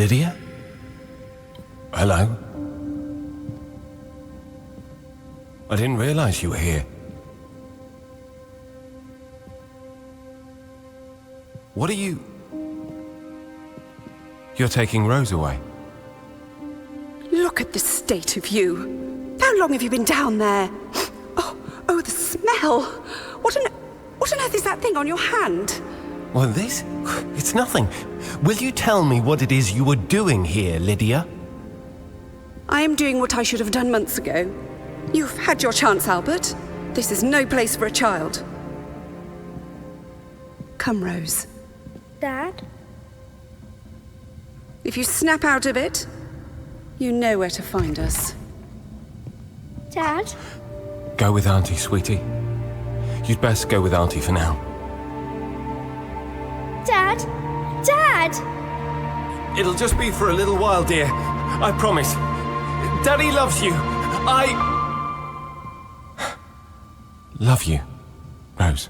Lydia? Hello? I didn't realize you were here. What are you... You're taking Rose away? Look at the state of you. How long have you been down there? Oh, the smell. What on earth is that thing on your hand? Well, this? It's nothing. Will you tell me what it is you were doing here, Lydia? I am doing what I should have done months ago. You've had your chance, Albert. This is no place for a child. Come, Rose. Dad? If you snap out of it, you know where to find us. Dad? Go with Auntie, sweetie. You'd best go with Auntie for now. Dad? Dad! It'll just be for a little while, dear. I promise. Daddy loves you. I... love you, Rose.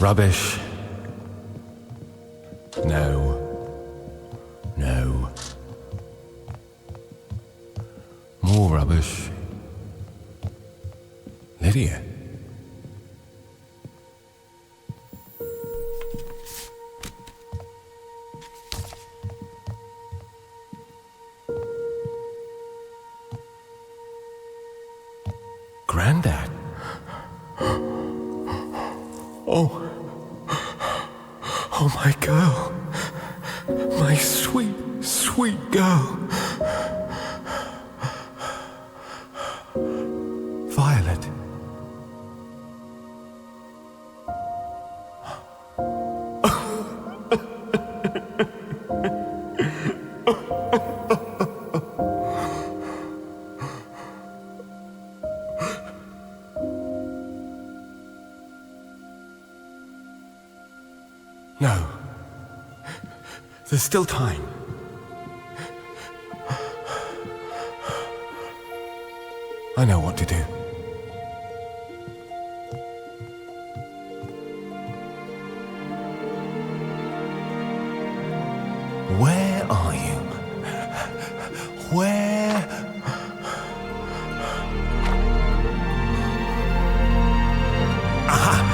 Rubbish. No. No. More rubbish. Lydia. Grandad. Oh, my girl. My sweet, sweet girl. Violet. No. There's still time. I know what to do. Where are you? Where? Aha!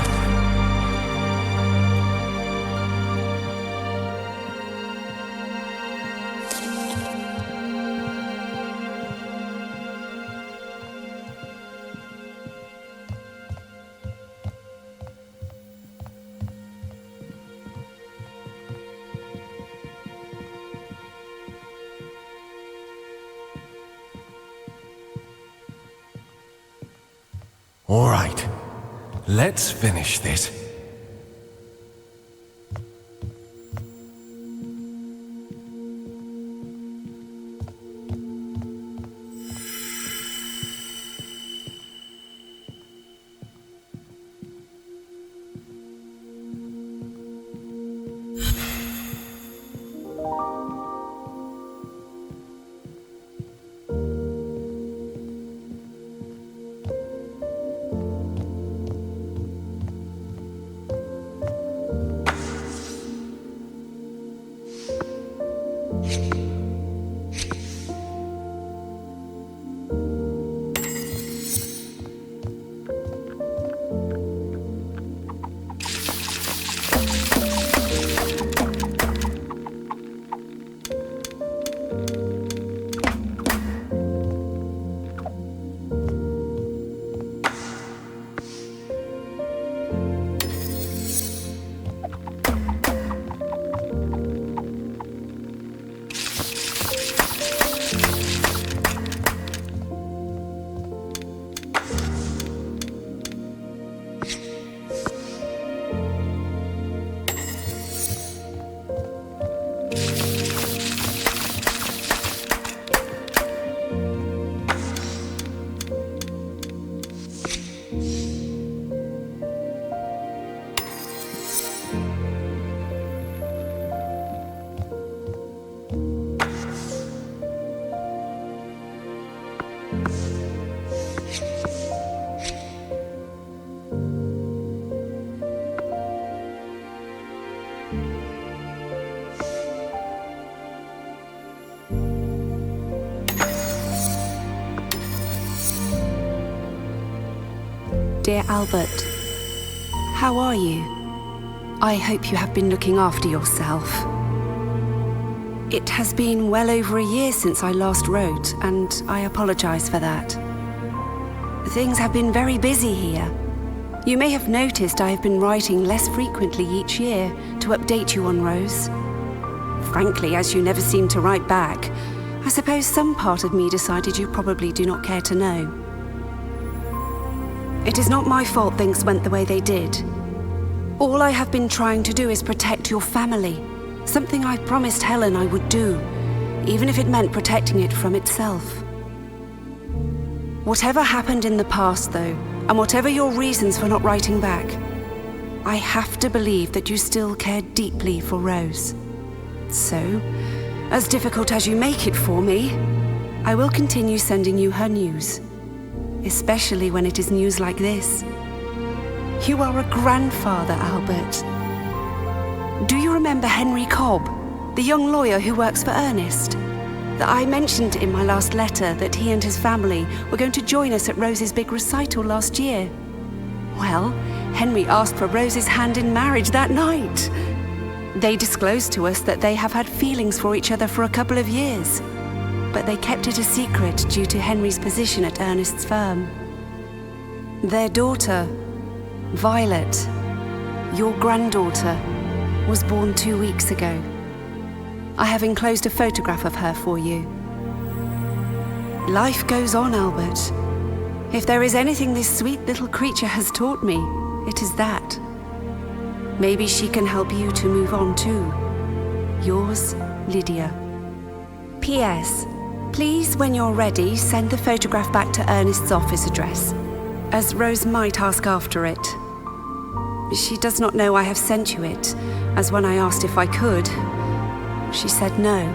All right, let's finish this. Dear Albert, how are you? I hope you have been looking after yourself. It has been well over a year since I last wrote, and I apologize for that. Things have been very busy here. You may have noticed I have been writing less frequently each year to update you on Rose. Frankly, as you never seem to write back, I suppose some part of me decided you probably do not care to know. It is not my fault things went the way they did. All I have been trying to do is protect your family, something I promised Helen I would do, even if it meant protecting it from itself. Whatever happened in the past, though, and whatever your reasons for not writing back, I have to believe that you still care deeply for Rose. So, as difficult as you make it for me, I will continue sending you her news. Especially when it is news like this. You are a grandfather, Albert. Do you remember Henry Cobb, the young lawyer who works for Ernest? That I mentioned in my last letter that he and his family were going to join us at Rose's big recital last year. Well, Henry asked for Rose's hand in marriage that night. They disclosed to us that they have had feelings for each other for a couple of years, but they kept it a secret due to Henry's position at Ernest's firm. Their daughter, Violet, your granddaughter, was born 2 weeks ago. I have enclosed a photograph of her for you. Life goes on, Albert. If there is anything this sweet little creature has taught me, it is that. Maybe she can help you to move on too. Yours, Lydia. P.S. Please, when you're ready, send the photograph back to Ernest's office address, as Rose might ask after it. She does not know I have sent you it, as when I asked if I could, she said no.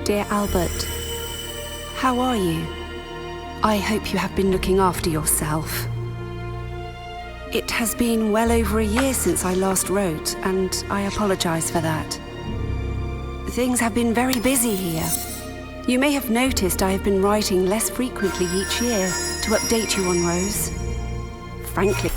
Dear Albert, how are you? I hope you have been looking after yourself. It has been well over a year since I last wrote, and I apologize for that. Things have been very busy here. You may have noticed I have been writing less frequently each year to update you on Rose. Frankly,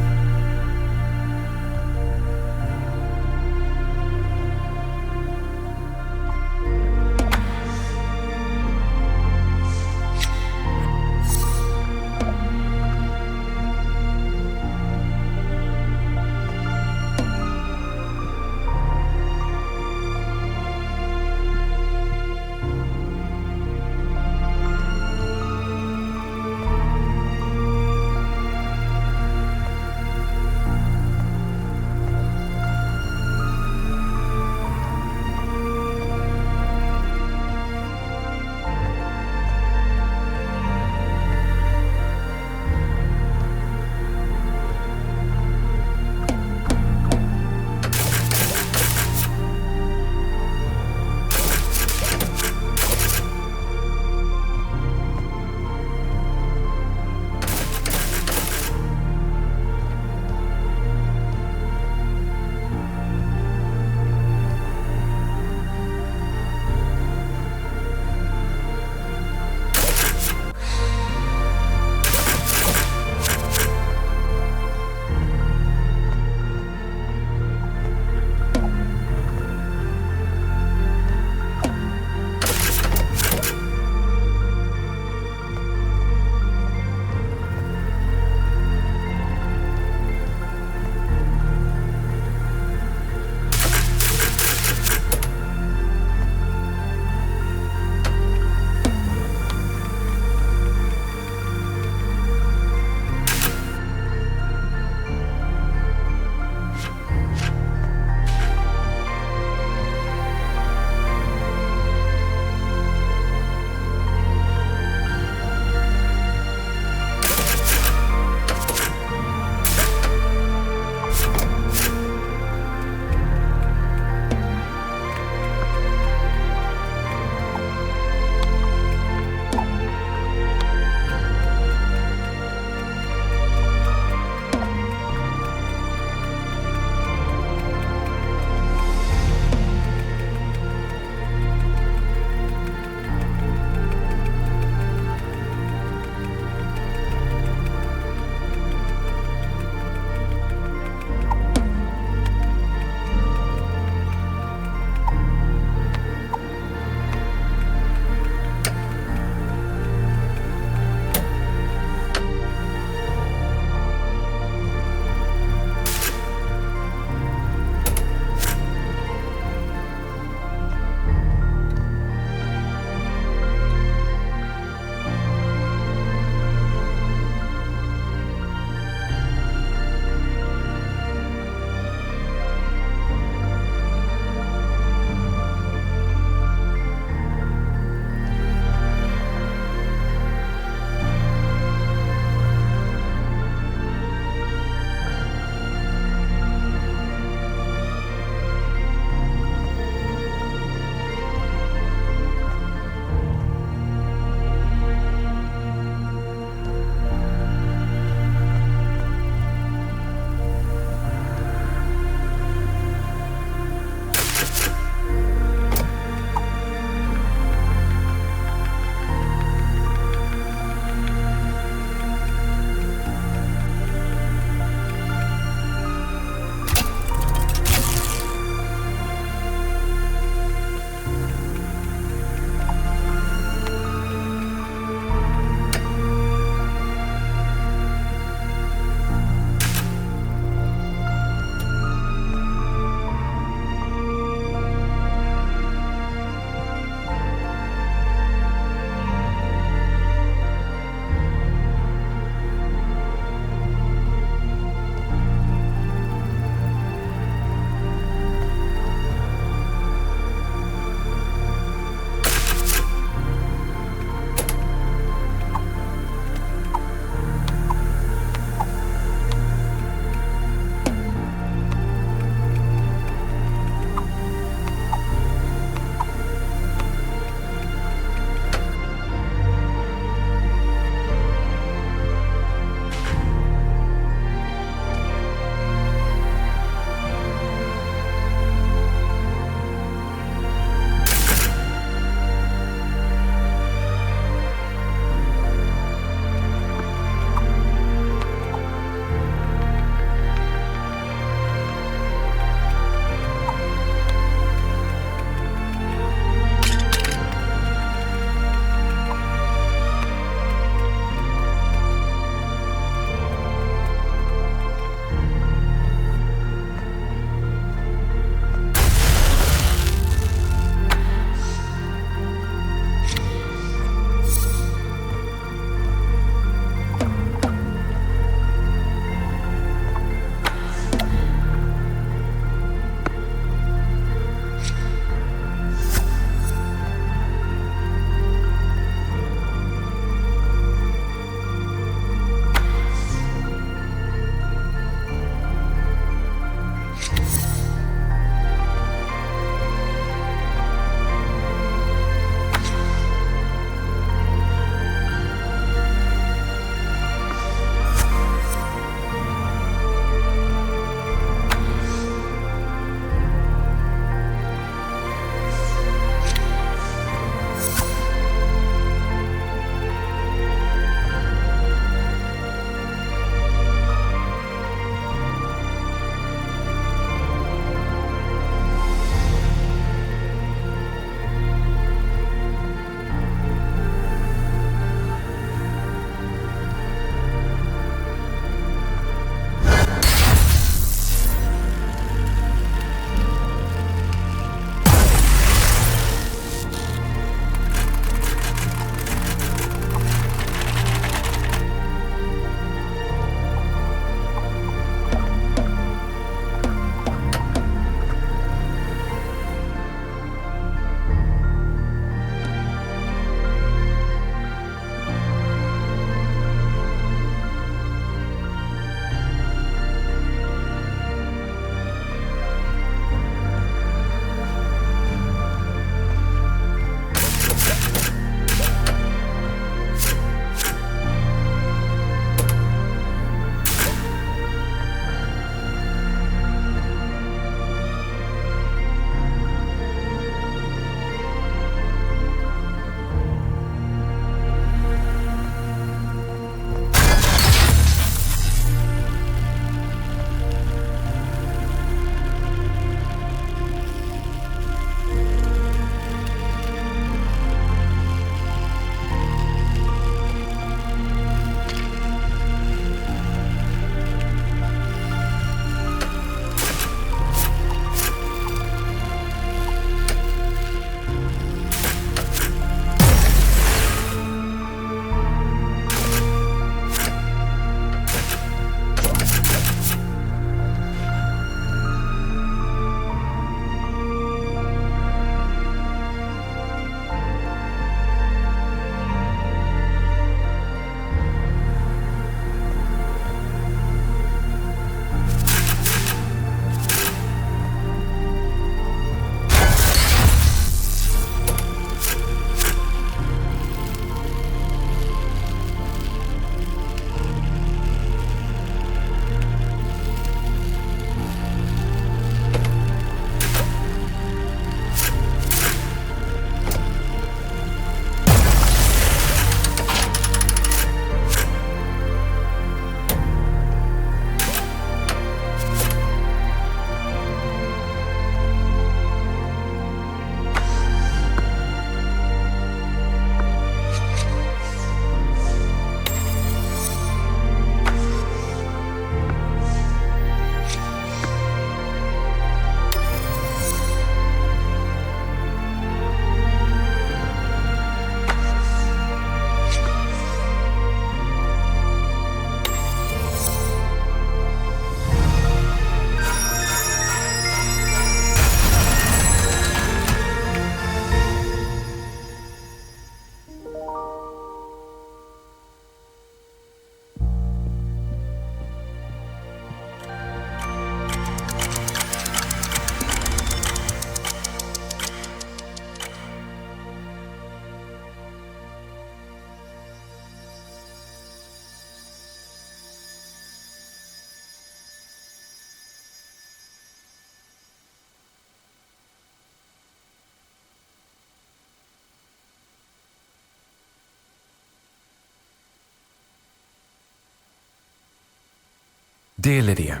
Dear Lydia,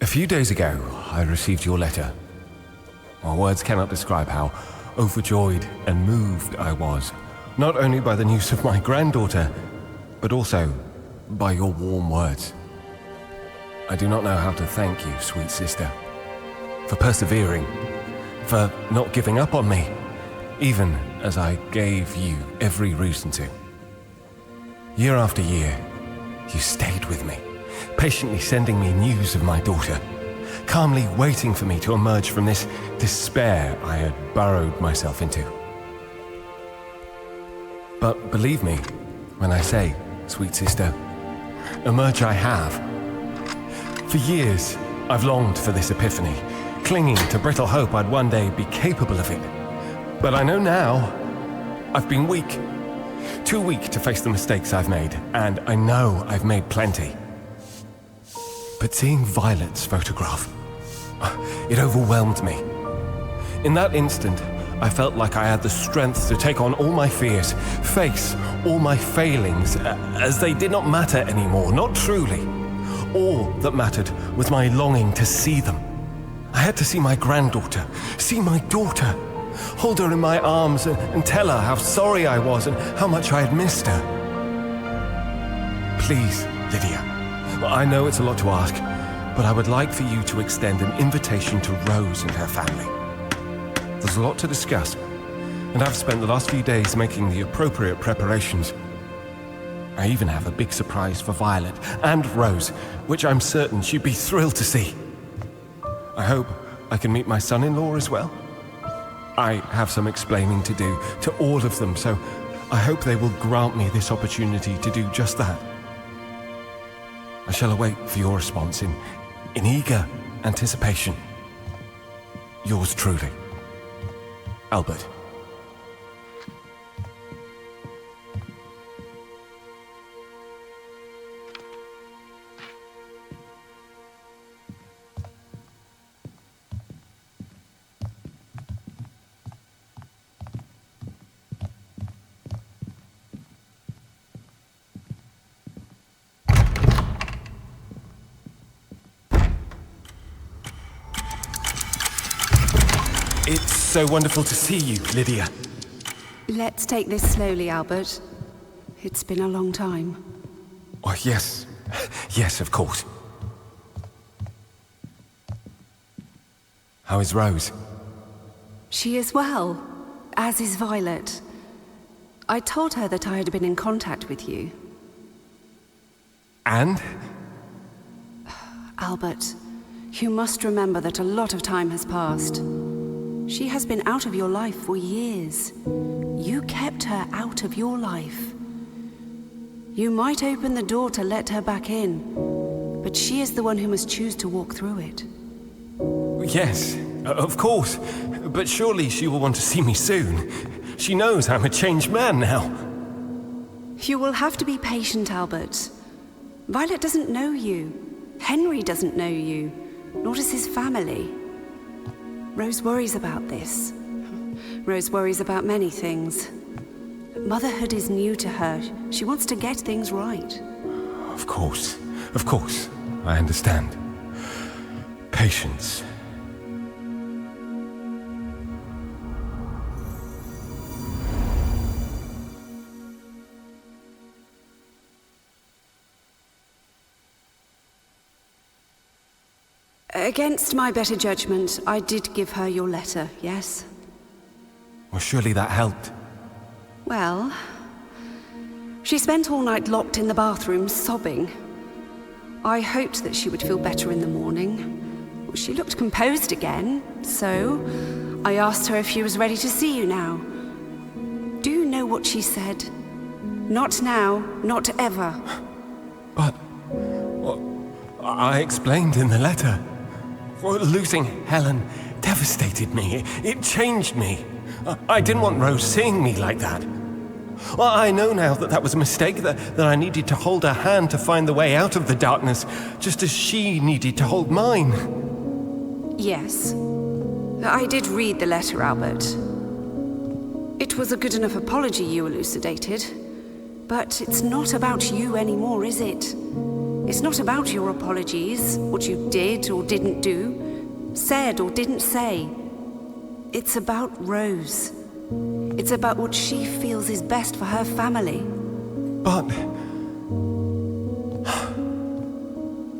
a few days ago I received your letter. My words cannot describe how overjoyed and moved I was, not only by the news of my granddaughter, but also by your warm words. I do not know how to thank you, sweet sister, for persevering, for not giving up on me, even as I gave you every reason to. Year after year, you stayed with me, patiently sending me news of my daughter, calmly waiting for me to emerge from this despair I had burrowed myself into. But believe me when I say, sweet sister, emerge I have. For years, I've longed for this epiphany, clinging to brittle hope I'd one day be capable of it. But I know now, I've been weak. Too weak to face the mistakes I've made, and I know I've made plenty. But seeing Violet's photograph, it overwhelmed me. In that instant, I felt like I had the strength to take on all my fears, face all my failings, as they did not matter anymore, not truly. All that mattered was my longing to see them. I had to see my granddaughter, see my daughter, hold her in my arms and tell her how sorry I was and how much I had missed her. Please, Lydia, I know it's a lot to ask, but I would like for you to extend an invitation to Rose and her family. There's a lot to discuss, and I've spent the last few days making the appropriate preparations. I even have a big surprise for Violet and Rose, which I'm certain she'd be thrilled to see. I hope I can meet my son-in-law as well. I have some explaining to do to all of them, so I hope they will grant me this opportunity to do just that. I shall await for your response in eager anticipation. Yours truly, Albert. It's so wonderful to see you, Lydia. Let's take this slowly, Albert. It's been a long time. Oh, yes. Yes, of course. How is Rose? She is well, as is Violet. I told her that I had been in contact with you. And? Albert, you must remember that a lot of time has passed. She has been out of your life for years. You kept her out of your life. You might open the door to let her back in, but she is the one who must choose to walk through it. Yes, of course. But surely she will want to see me soon. She knows I'm a changed man now. You will have to be patient, Albert. Violet doesn't know you. Henry doesn't know you, nor does his family. Rose worries about this. Rose worries about many things. Motherhood is new to her. She wants to get things right. Of course, I understand. Patience. Against my better judgment, I did give her your letter, yes? Well, surely that helped. Well, she spent all night locked in the bathroom, sobbing. I hoped that she would feel better in the morning. Well, she looked composed again, so I asked her if she was ready to see you now. Do you know what she said? Not now, not ever. But I explained in the letter. Well, losing Helen devastated me. It changed me. I didn't want Rose seeing me like that. Well, I know now that that was a mistake, that I needed to hold her hand to find the way out of the darkness, just as she needed to hold mine. Yes. I did read the letter, Albert. It was a good enough apology you elucidated. But it's not about you anymore, is it? It's not about your apologies, what you did or didn't do, said or didn't say. It's about Rose. It's about what she feels is best for her family. But...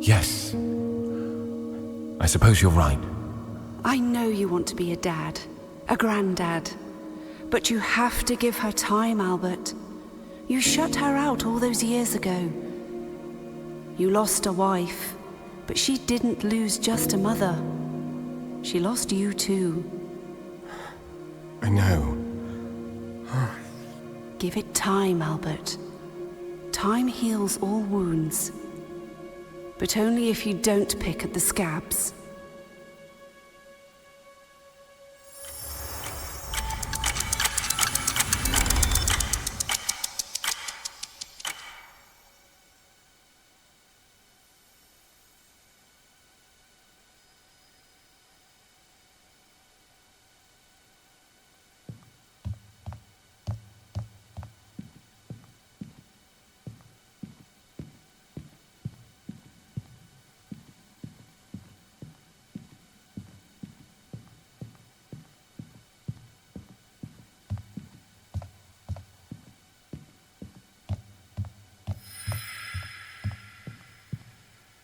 Yes. I suppose you're right. I know you want to be a dad, a granddad. But you have to give her time, Albert. You shut her out all those years ago. You lost a wife, but she didn't lose just a mother. She lost you too. I know. Give it time, Albert. Time heals all wounds. But only if you don't pick at the scabs.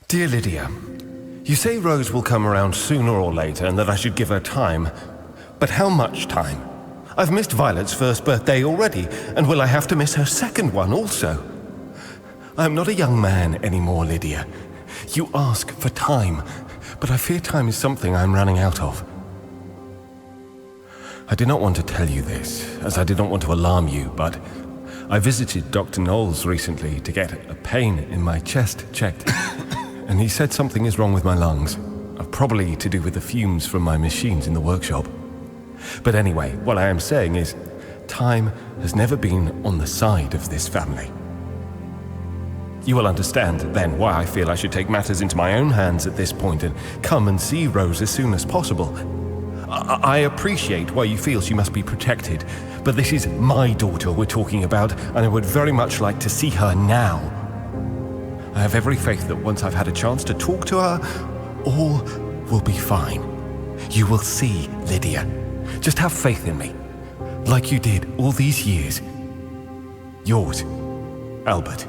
Dear Lydia, you say Rose will come around sooner or later and that I should give her time. But how much time? I've missed Violet's first birthday already, and will I have to miss her second one also? I'm not a young man anymore, Lydia. You ask for time, but I fear time is something I'm running out of. I did not want to tell you this, as I did not want to alarm you, but I visited Dr. Knowles recently to get a pain in my chest checked. And he said something is wrong with my lungs, probably to do with the fumes from my machines in the workshop. But anyway, what I am saying is, time has never been on the side of this family. You will understand then why I feel I should take matters into my own hands at this point and come and see Rose as soon as possible. I appreciate why you feel she must be protected, but this is my daughter we're talking about, and I would very much like to see her now. I have every faith that once I've had a chance to talk to her, all will be fine. You will see, Lydia. Just have faith in me, like you did all these years. Yours, Albert.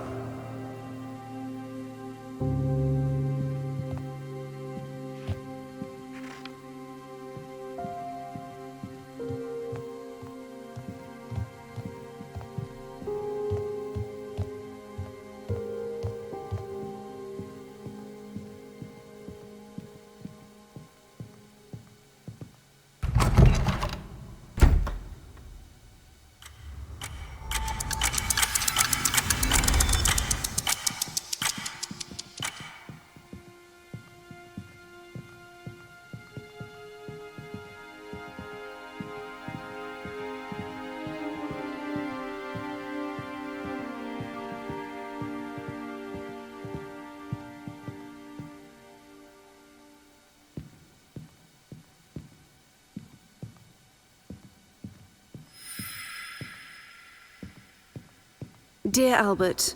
Dear Albert,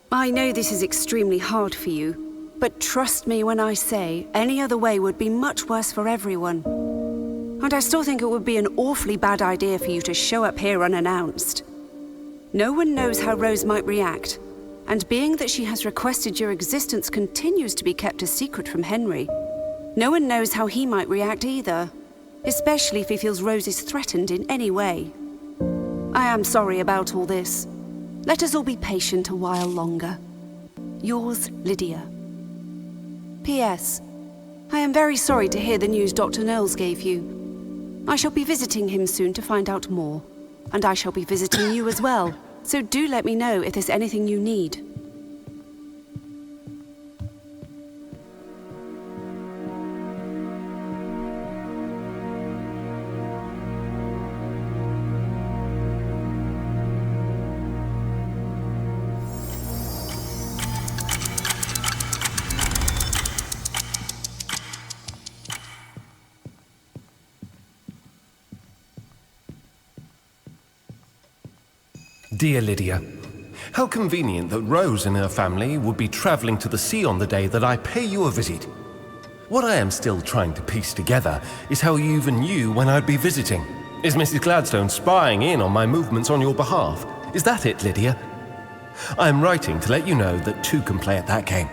I know this is extremely hard for you, but trust me when I say any other way would be much worse for everyone. And I still think it would be an awfully bad idea for you to show up here unannounced. No one knows how Rose might react, and being that she has requested your existence continues to be kept a secret from Henry, no one knows how he might react either, especially if he feels Rose is threatened in any way. I am sorry about all this. Let us all be patient a while longer. Yours, Lydia. P.S. I am very sorry to hear the news Dr. Knowles gave you. I shall be visiting him soon to find out more, and I shall be visiting you as well, so do let me know if there's anything you need. Dear Lydia, How convenient that Rose and her family would be traveling to the sea on the day that I pay you a visit. What I am still trying to piece together is how you even knew when I'd be visiting. Is Mrs. Gladstone spying in on my movements on your behalf? Is that it, Lydia? I am writing to let you know that two can play at that game.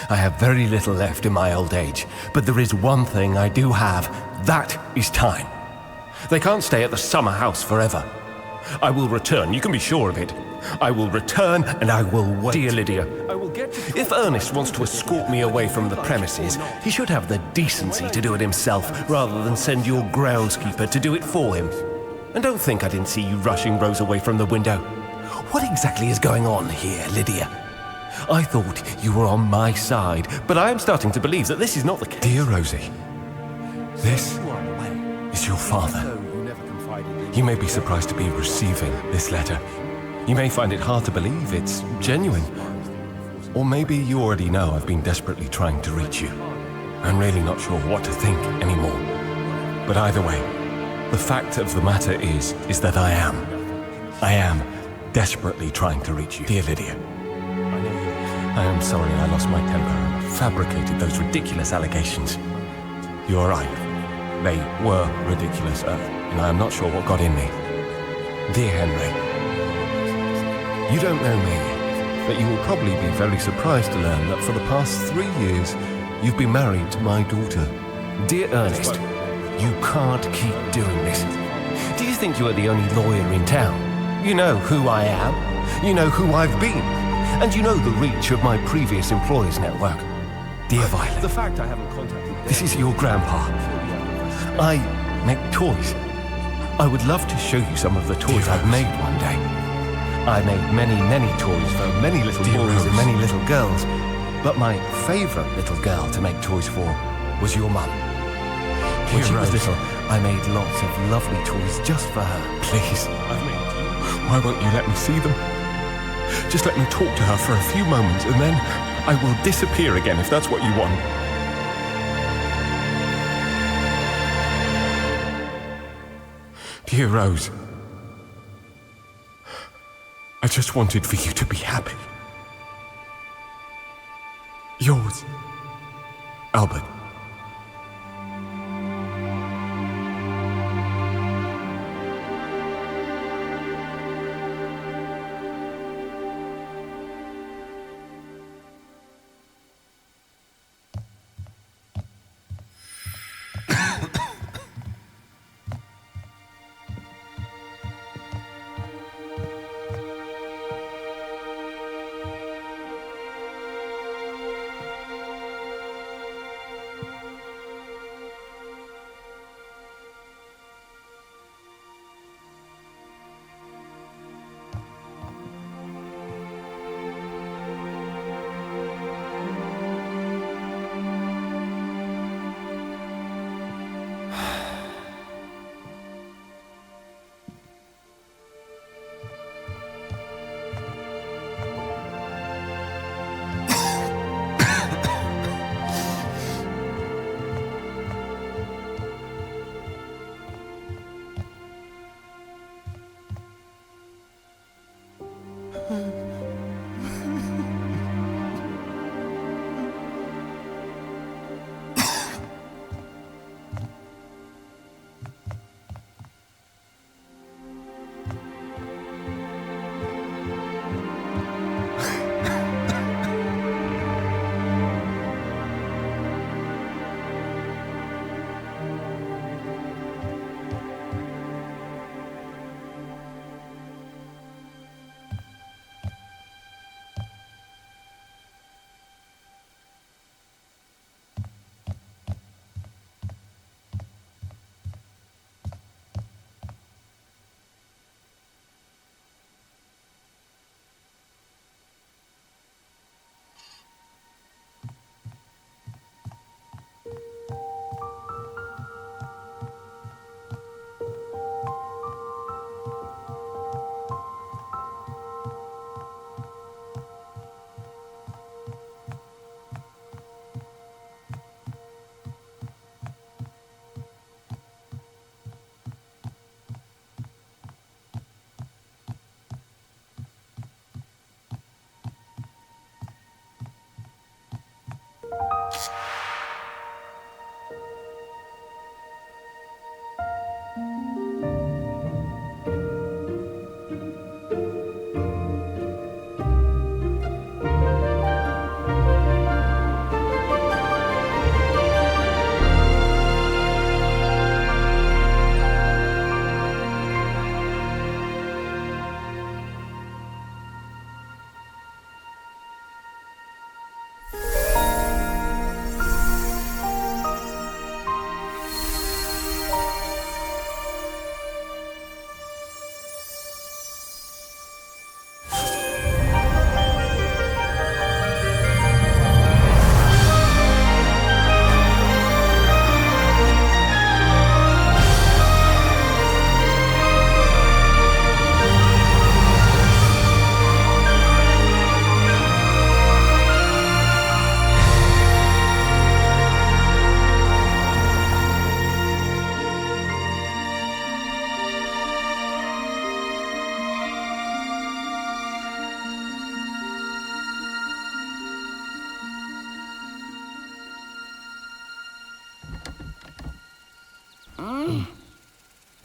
I have very little left in my old age, but there is one thing I do have. That is time. They can't stay at the summer house forever. I will return, you can be sure of it. I will return and I will wait. Dear Lydia, if Ernest wants to escort me away from the premises, he should have the decency to do it himself rather than send your groundskeeper to do it for him. And don't think I didn't see you rushing Rose away from the window. What exactly is going on here, Lydia? I thought you were on my side, but I am starting to believe that this is not the case. Dear Rosie, this is your father. You may be surprised to be receiving this letter. You may find it hard to believe it's genuine. Or maybe you already know I've been desperately trying to reach you. I'm really not sure what to think anymore. But either way, the fact of the matter is that I am desperately trying to reach you. Dear Lydia, I am sorry I lost my temper and fabricated those ridiculous allegations. You are right. They were ridiculous, and I am not sure what got in me. Dear Henry, you don't know me, but you will probably be very surprised to learn that for the past 3 years, you've been married to my daughter. Dear Ernest, you can't keep doing this. Do you think you are the only lawyer in town? You know who I am, you know who I've been, and you know the reach of my previous employers' network. Dear Violet, the fact I haven't contacted this is your grandpa. I make toys. I would love to show you some of the toys I've made one day. I made many, many toys for many little boys and many little girls, but my favorite little girl to make toys for was your mum. When she was little, I made lots of lovely toys just for her. Please, why won't you let me see them? Just let me talk to her for a few moments, and then I will disappear again if that's what you want. Dear Rose, I just wanted for you to be happy. Yours, Albert.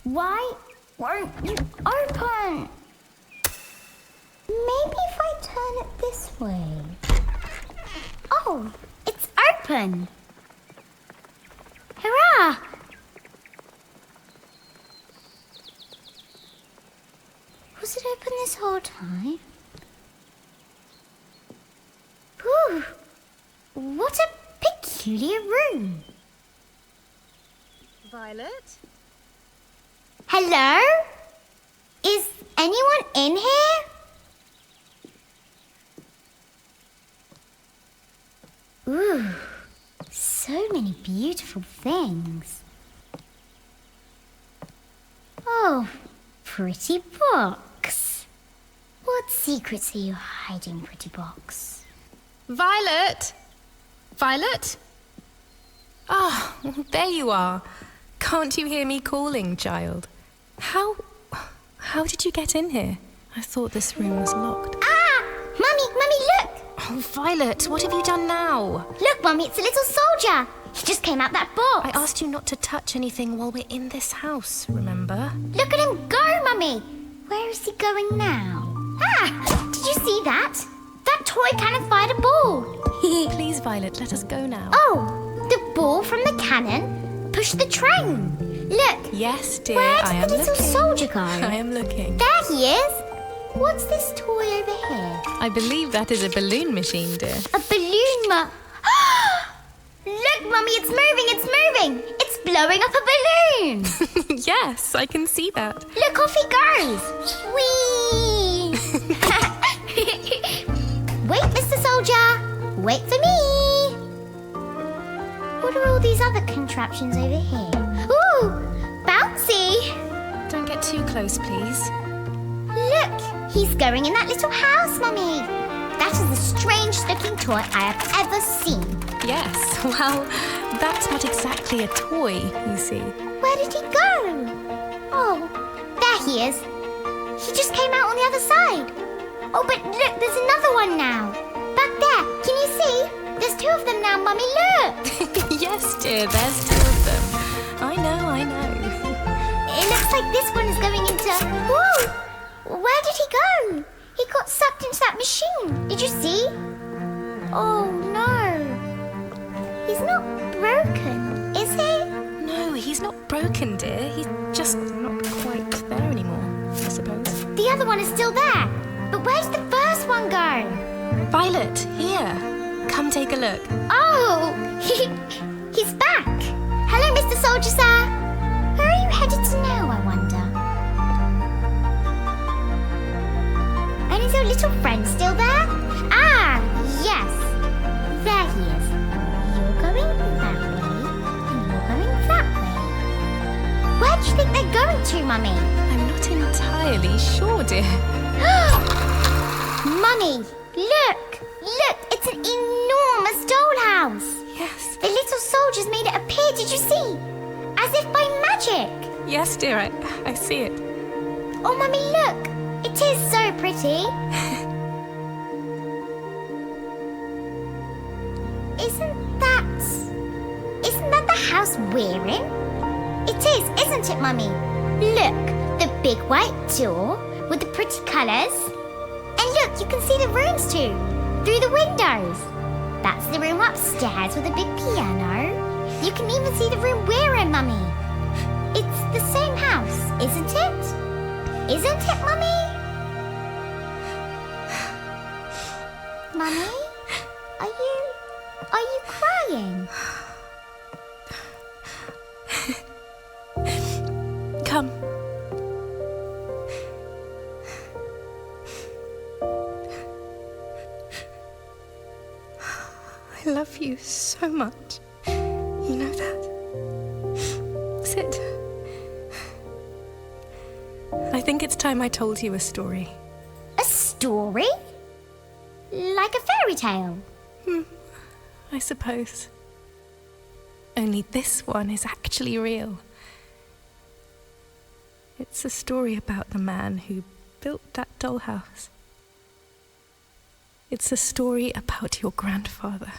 Why won't you open? Maybe if I turn it this way. Oh, it's open. Hurrah! Was it open this whole time? Ooh, what a peculiar room. Violet? Hello? Is anyone in here? Ooh, so many beautiful things. Oh, pretty box. What secrets are you hiding, pretty box? Violet? Violet? Ah, there you are. Can't you hear me calling, child? How did you get in here? I thought this room was locked. Ah! Mummy, look! Oh, Violet, what have you done now? Look, Mummy, it's a little soldier. He just came out that box. I asked you not to touch anything while we're in this house, remember? Look at him go, Mummy. Where is he going now? Ah! Did you see that? That toy cannon fired a ball. Please, Violet, let us go now. Oh, the ball from the cannon pushed the train. Look. Yes, dear, Where I did am the little looking. soldier go? I am looking. There he is. What's this toy over here? I believe that is a balloon machine, dear. A balloon Look, Mummy, it's moving. It's blowing up a balloon. Yes, I can see that. Look, off he goes. Whee! Wait, Mr. Soldier. Wait for me. What are all these other contraptions over here? Ooh, bouncy. Don't get too close, please. Look, he's going in that little house, Mummy. That is the strangest looking toy I have ever seen. Yes, well, that's not exactly a toy, you see. Where did he go? Oh, there he is. He just came out on the other side. Oh, but look, there's another one now. Back there, can you see? There's two of them now, Mummy, look. Yes, dear, there's two of them. I know. It looks like this one is going into... Whoa! Where did he go? He got sucked into that machine. Did you see? Oh, no. He's not broken, is he? No, he's not broken, dear. He's just not quite there anymore, I suppose. The other one is still there. But where's the first one go? Violet, here. Come take a look. Oh, he's back. Hello, Mr. Soldier, sir. Where are you headed to now, I wonder? And is your little friend still there? Ah, yes. There he is. You're going that way, and you're going that way. Where do you think they're going to, Mummy? I'm not entirely sure, dear. Mummy, look! Look, it's an enormous dollhouse. Yes. The little soldiers made it appear, did you see? As if by magic. Yes, dear, I see it. Oh, Mummy, look! It is so pretty. Isn't that the house we're in? It is, isn't it, Mummy? Look, the big white door with the pretty colours. And look, you can see the rooms too, through the windows. That's the room upstairs with a big piano. You can even see the room we're in, Mummy. It's the same house, isn't it? Isn't it, Mummy? Mummy? Are you crying? Come. I love you so much. You know that. Sit. I think it's time I told you a story. A story? Like a fairy tale? I suppose. Only this one is actually real. It's a story about the man who built that dollhouse. It's a story about your grandfather.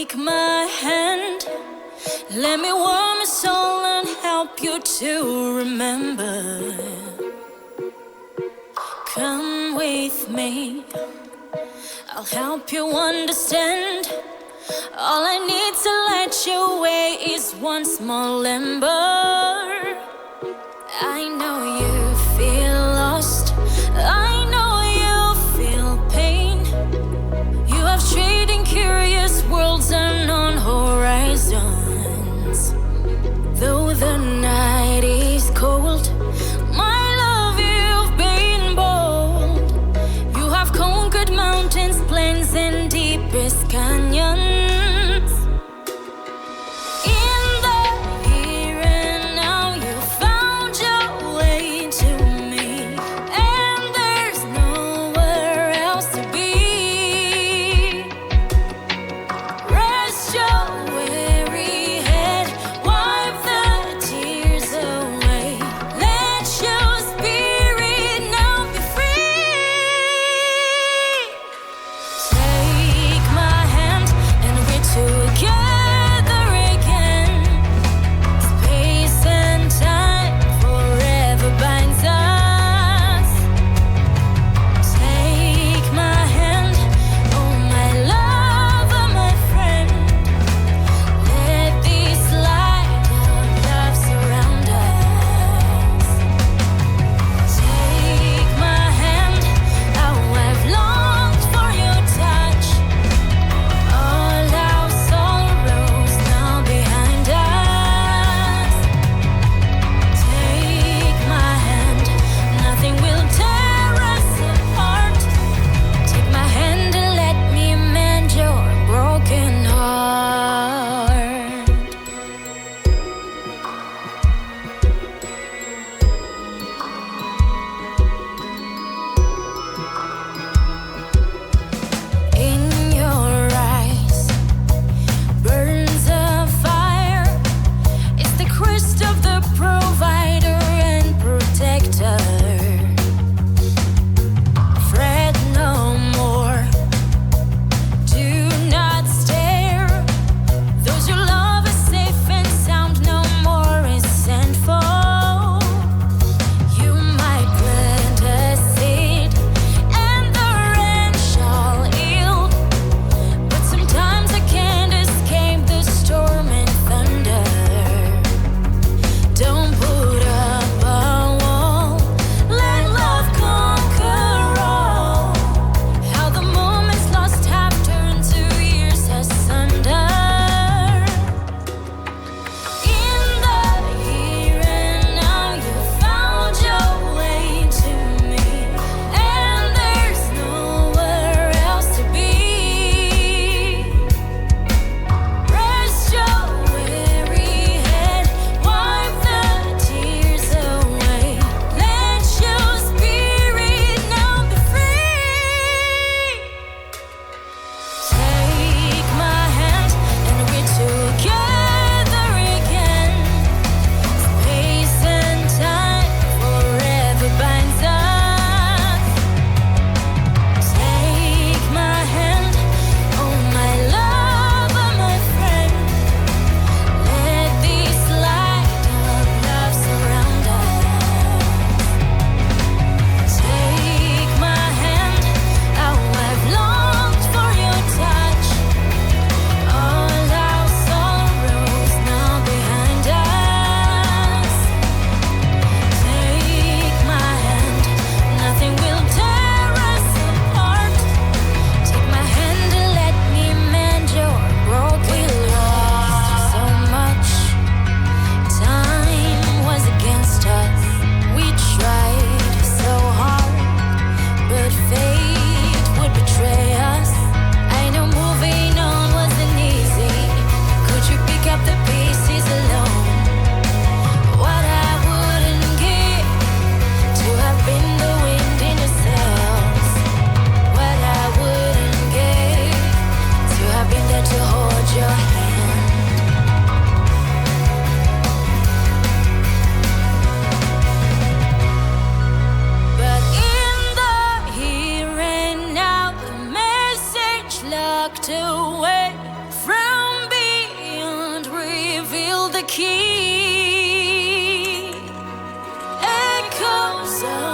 take my hand. Let me warm your soul and help you to remember. Come with me, I'll help you understand. All I need to let you away is one small ember. I know you feel lost, I know you feel pain. You have trading curious worlds and on horizons. Though the night is cold, my love, you've been bold. You have conquered mountains, plains, and deepest canyons. In the here and now, you found your way. the key. Echoes of